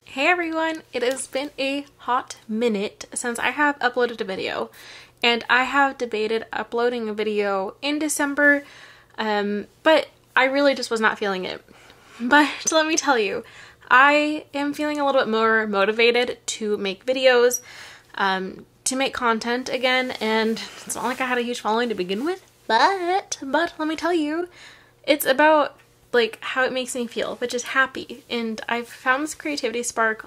Hey everyone, it has been a hot minute since I have uploaded a video, and I have debated uploading a video in December, but I really just was not feeling it. But let me tell you, I am feeling a little bit more motivated to make videos, to make content again, and it's not like I had a huge following to begin with, but let me tell you, it's about like how it makes me feel, which is happy. And I've found this creativity spark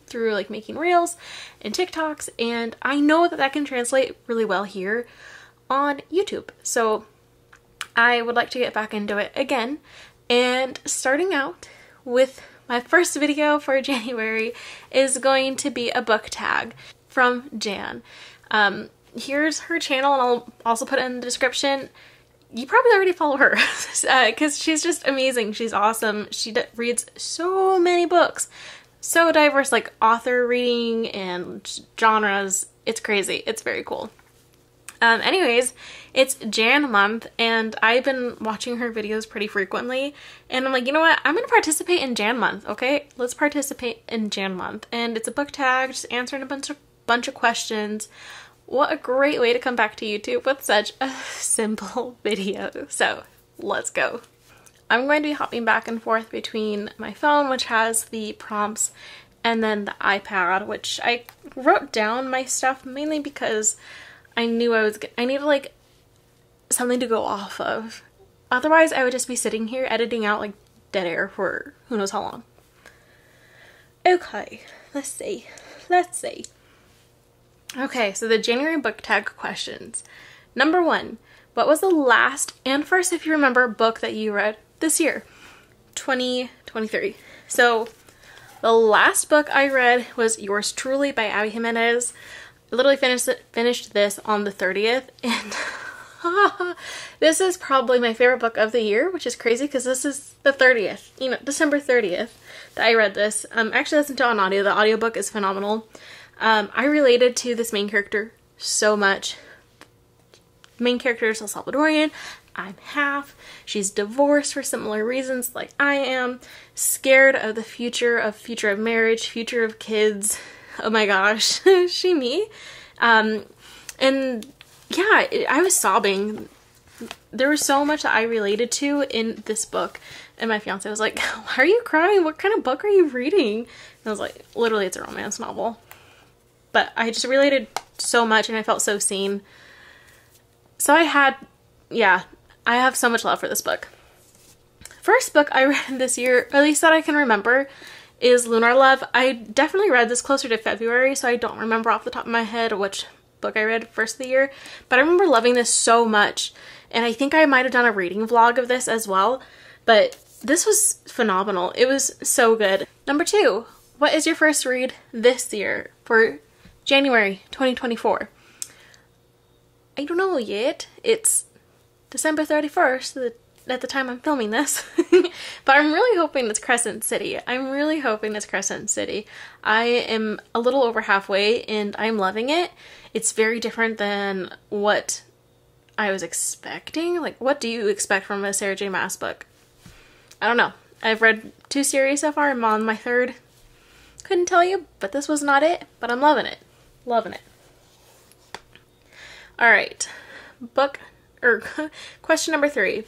through like making reels and TikToks, and I know that that can translate really well here on YouTube. So I would like to get back into it again, and starting out with my first video for January is going to be a book tag from Jan. Here's her channel, and I'll also put it in the description. You probably already follow her because she's just amazing. She's awesome. She reads so many books, so diverse, like author reading and genres. It's crazy. It's very cool. Anyways, it's Jan month, and I've been watching her videos pretty frequently, and I'm like, you know what? I'm going to participate in Jan month, okay? Let's participate in Jan month. And it's a book tag, just answering a bunch of questions. What a great way to come back to YouTube with such a simple video. So let's go. I'm going to be hopping back and forth between my phone, which has the prompts, and then the iPad, which I wrote down my stuff mainly because I knew I needed like something to go off of. Otherwise, I would just be sitting here editing out like dead air for who knows how long. Okay, let's see. Okay, so the January book tag questions. Number 1, what was the last and first, if you remember, book that you read this year? 2023. So the last book I read was Yours Truly by Abby Jimenez. I literally finished this on the 30th, and this is probably my favorite book of the year, which is crazy because this is the 30th, you know, December 30th that I read this. Actually listened to it on audio. The audiobook is phenomenal. I related to this main character so much. Main character is El Salvadorian. I'm half. She's divorced for similar reasons like I am. Scared of the future of marriage, future of kids. Oh my gosh. She me. And yeah, I was sobbing. There was so much that I related to in this book. And my fiance was like, why are you crying? What kind of book are you reading? And I was like, literally, it's a romance novel. But I just related so much, and I felt so seen. So I have so much love for this book. First book I read this year, at least that I can remember, is Lunar Love. I definitely read this closer to February, so I don't remember off the top of my head which book I read first of the year. But I remember loving this so much, and I think I might have done a reading vlog of this as well. But this was phenomenal. It was so good. Number 2, what is your first read this year for January 2024? I don't know yet. It's December 31st at the time I'm filming this. But I'm really hoping it's Crescent City. I am a little over halfway, and I'm loving it. It's very different than what I was expecting. Like, what do you expect from a Sarah J. Maas book? I don't know. I've read 2 series so far. I'm on my 3rd. Couldn't tell you, but this was not it. But I'm loving it. Loving it. Alright. Question number 3.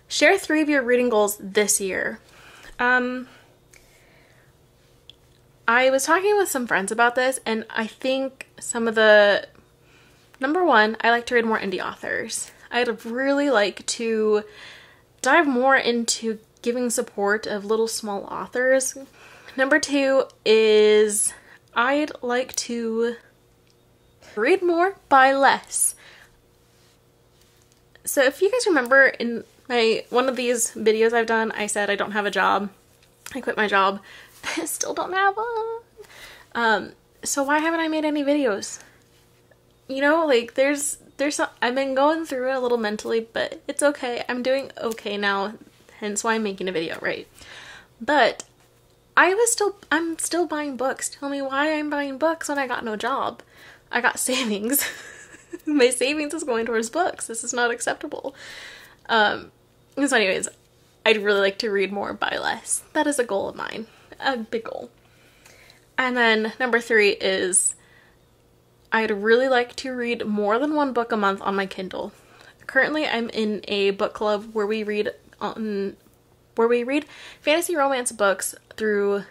Share 3 of your reading goals this year. I was talking with some friends about this, and I think some of the... Number 1, I like to read more indie authors. I'd really like to dive more into giving support of little small authors. Number 2 is I'd like to read more, buy less. So if you guys remember in one of these videos I've done, I said I don't have a job. I quit my job. I still don't have one. So why haven't I made any videos? You know, like I've been going through it a little mentally, but it's okay. I'm doing okay now, hence why I'm making a video, right? But I'm still buying books. Tell me why I'm buying books when I got no job. I got savings. My savings is going towards books. This is not acceptable. So anyways, I'd really like to read more, buy less. That is a goal of mine. A big goal. And then number 3 is I'd really like to read more than one book a month on my Kindle. Currently, I'm in a book club where we read fantasy romance books through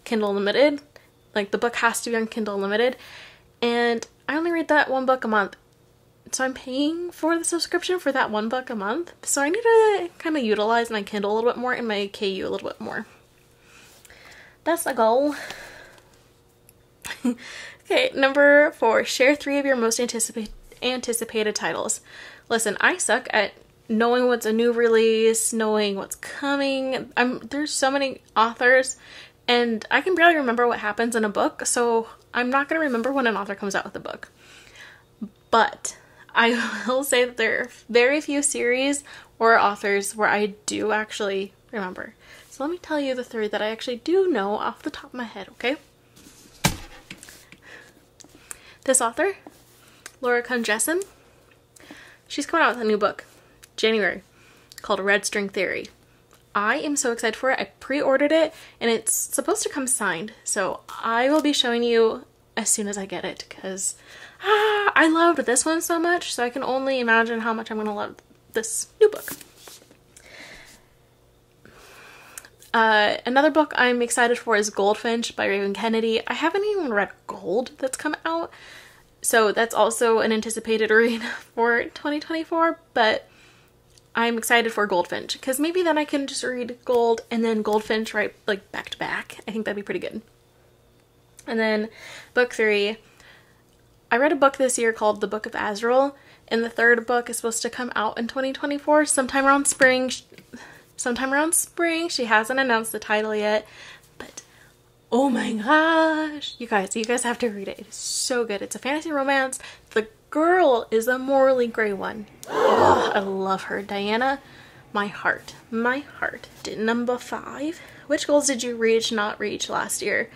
Kindle Unlimited. Like, the book has to be on Kindle Unlimited, and I only read that one book a month. So I'm paying for the subscription for that one book a month. So I need to kind of utilize my Kindle a little bit more and my KU a little bit more. That's the goal. Okay, number 4, share 3 of your most anticipated titles. Listen, I suck at knowing what's a new release, knowing what's coming. There's so many authors, and I can barely remember what happens in a book, so I'm not going to remember when an author comes out with a book. But I will say that there are very few series or authors where I do actually remember. So let me tell you the 3 that I actually do know off the top of my head, okay? This author, Laura Conjessen, she's coming out with a new book, January, called Red String Theory. I am so excited for it. I pre-ordered it, and it's supposed to come signed. So I will be showing you as soon as I get it, because I loved this one so much, so I can only imagine how much I'm going to love this new book. Another book I'm excited for is Goldfinch by Raven Kennedy. I haven't even read Gold that's come out, so that's also an anticipated read for 2024, but I'm excited for Goldfinch, because maybe then I can just read Gold and then Goldfinch right like back to back. I think that'd be pretty good. And then book 3, I read a book this year called The Book of Azrael, and the 3rd book is supposed to come out in 2024, sometime around spring. She hasn't announced the title yet, but oh my gosh, you guys have to read it. It is so good. It's a fantasy romance. The girl is a morally gray one. Oh, I love her. Diana, my heart. Number 5, which goals did you reach, not reach last year?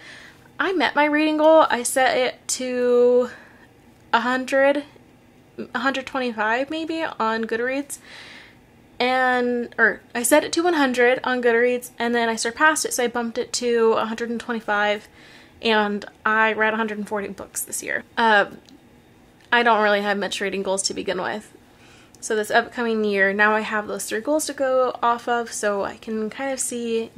I met my reading goal. I set it to 125 maybe on Goodreads. Or I set it to 100 on Goodreads, and then I surpassed it, so I bumped it to 125, and I read 140 books this year. I don't really have much reading goals to begin with. So this upcoming year, now I have those 3 goals to go off of, so I can kind of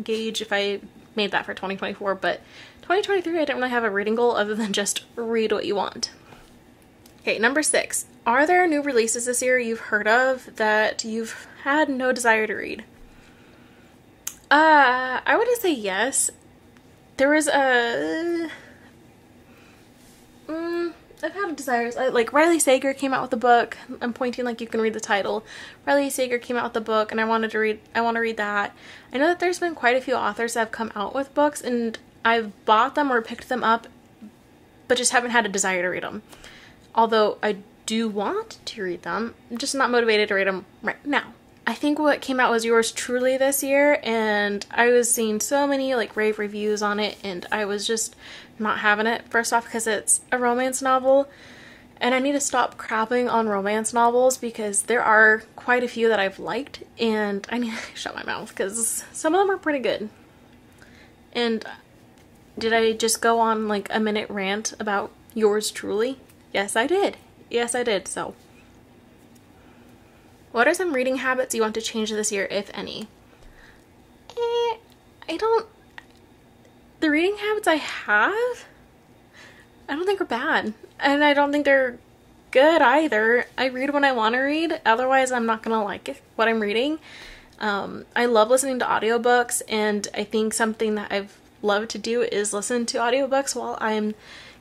gauge if I made that for 2024, but 2023 I didn't really have a reading goal other than just read what you want. Okay, number 6. Are there new releases this year you've heard of that you've had no desire to read? I would say yes. There was I've had desires. Like Riley Sager came out with a book. I'm pointing like you can read the title. Riley Sager came out with a book, and I want to read that. I know that there's been quite a few authors that have come out with books, and I've bought them or picked them up, but just haven't had a desire to read them. Although I do want to read them, I'm just not motivated to read them right now. I think what came out was Yours Truly this year, and I was seeing so many like rave reviews on it, and I was just not having it. First off, because it's a romance novel, and I need to stop crapping on romance novels because there are quite a few that I've liked, and I need to shut my mouth because some of them are pretty good. And did I just go on like a minute rant about Yours Truly? Yes, I did. So what are some reading habits you want to change this year, if any? The reading habits I have, I don't think are bad. And I don't think they're good either. I read when I want to read. Otherwise, I'm not going to like what I'm reading. I love listening to audiobooks, and I think something that I've loved to do is listen to audiobooks while I'm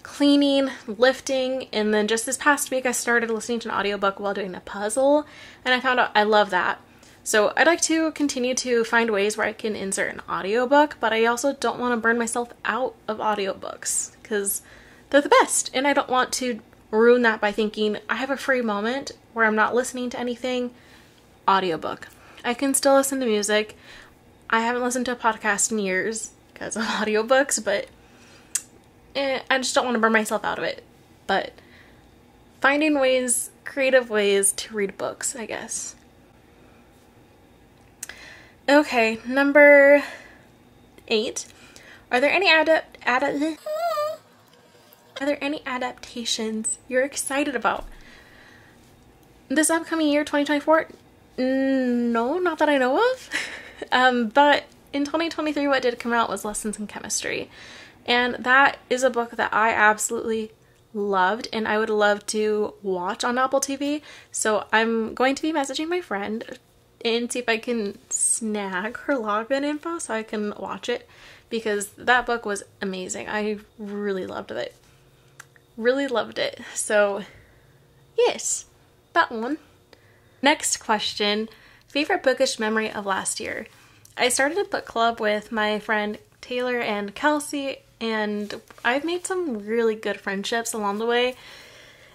cleaning, lifting, and then just this past week I started listening to an audiobook while doing a puzzle, and I found out I love that. So I'd like to continue to find ways where I can insert an audiobook, but I also don't want to burn myself out of audiobooks because they're the best, and I don't want to ruin that by thinking I have a free moment where I'm not listening to anything. Audiobook. I can still listen to music. I haven't listened to a podcast in years because of audiobooks, but I just don't want to burn myself out of it. But finding creative ways to read books, I guess. Okay, number 8. Are there any adaptations you're excited about this upcoming year, 2024? No, not that I know of. But in 2023, what did come out was Lessons in Chemistry. And that is a book that I absolutely loved and I would love to watch on Apple TV. So I'm going to be messaging my friend and see if I can snag her login info so I can watch it, because that book was amazing. I really loved it. Really loved it. So yes, that one. Next question, favorite bookish memory of last year. I started a book club with my friend Taylor and Kelsey, and I've made some really good friendships along the way.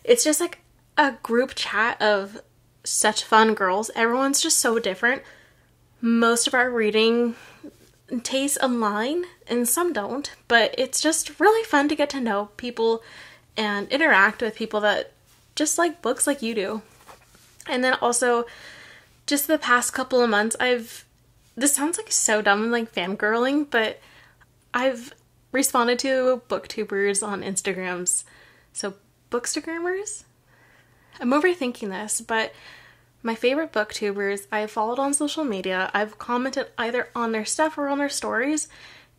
It's just like a group chat of such fun girls. Everyone's just so different. Most of our reading tastes align and some don't, but it's just really fun to get to know people and interact with people that just like books like you do. And then also, just the past couple of months, this sounds like so dumb, like fangirling, but I've responded to booktubers on Instagrams. So, bookstagrammers? I'm overthinking this, but my favorite booktubers I've followed on social media, I've commented either on their stuff or on their stories,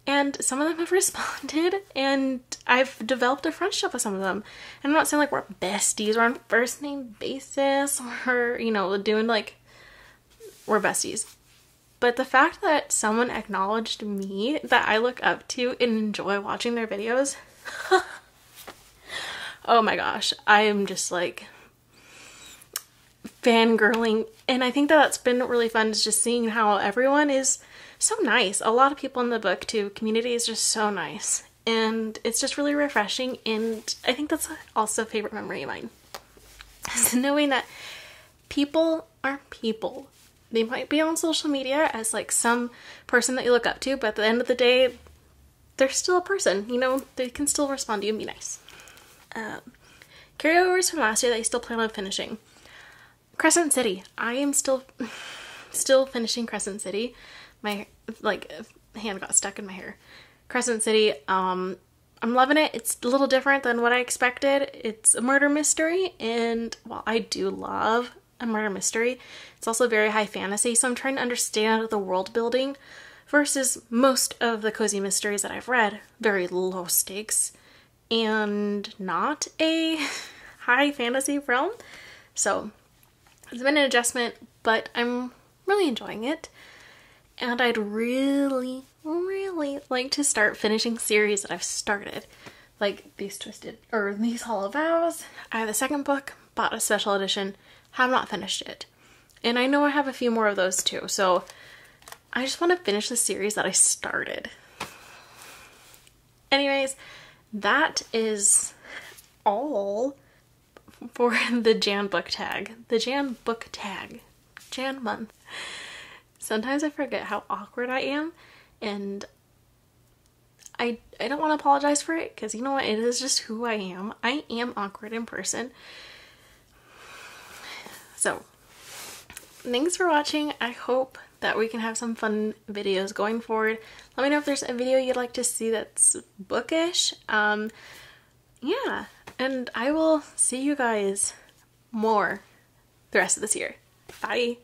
and some of them have responded, and I've developed a friendship with some of them. And I'm not saying like we're besties or on first name basis or, you know, doing like we're besties. But the fact that someone acknowledged me that I look up to and enjoy watching their videos, oh my gosh, I am just like fangirling. And I think that that's been really fun, is just seeing how everyone is so nice. A lot of people in the booktube community is just so nice. And it's just really refreshing. And I think that's also a favorite memory of mine. Is knowing that people are people. They might be on social media as like some person that you look up to, but at the end of the day, they're still a person. You know, they can still respond to you and be nice. Carryovers from last year that you still plan on finishing. Crescent City. I am still finishing Crescent City. My hand got stuck in my hair. Crescent City. I'm loving it. It's a little different than what I expected. It's a murder mystery, and while I do love a murder mystery, it's also very high fantasy, so I'm trying to understand the world building versus most of the cozy mysteries that I've read. Very low stakes and not a high fantasy realm. So it's been an adjustment, but I'm really enjoying it. And I'd really, really like to start finishing series that I've started. Like these Hollow Vows. I have the second book, bought a special edition, have not finished it. And I know I have a few more of those too, so I just want to finish the series that I started. Anyways, that is all for the Jan book tag. The Jan book tag. Jan month. Sometimes I forget how awkward I am, and I don't want to apologize for it, because you know what, it is just who I am. I am awkward in person. So, thanks for watching. I hope that we can have some fun videos going forward. Let me know if there's a video you'd like to see that's bookish. Yeah, and I will see you guys more the rest of this year. Bye!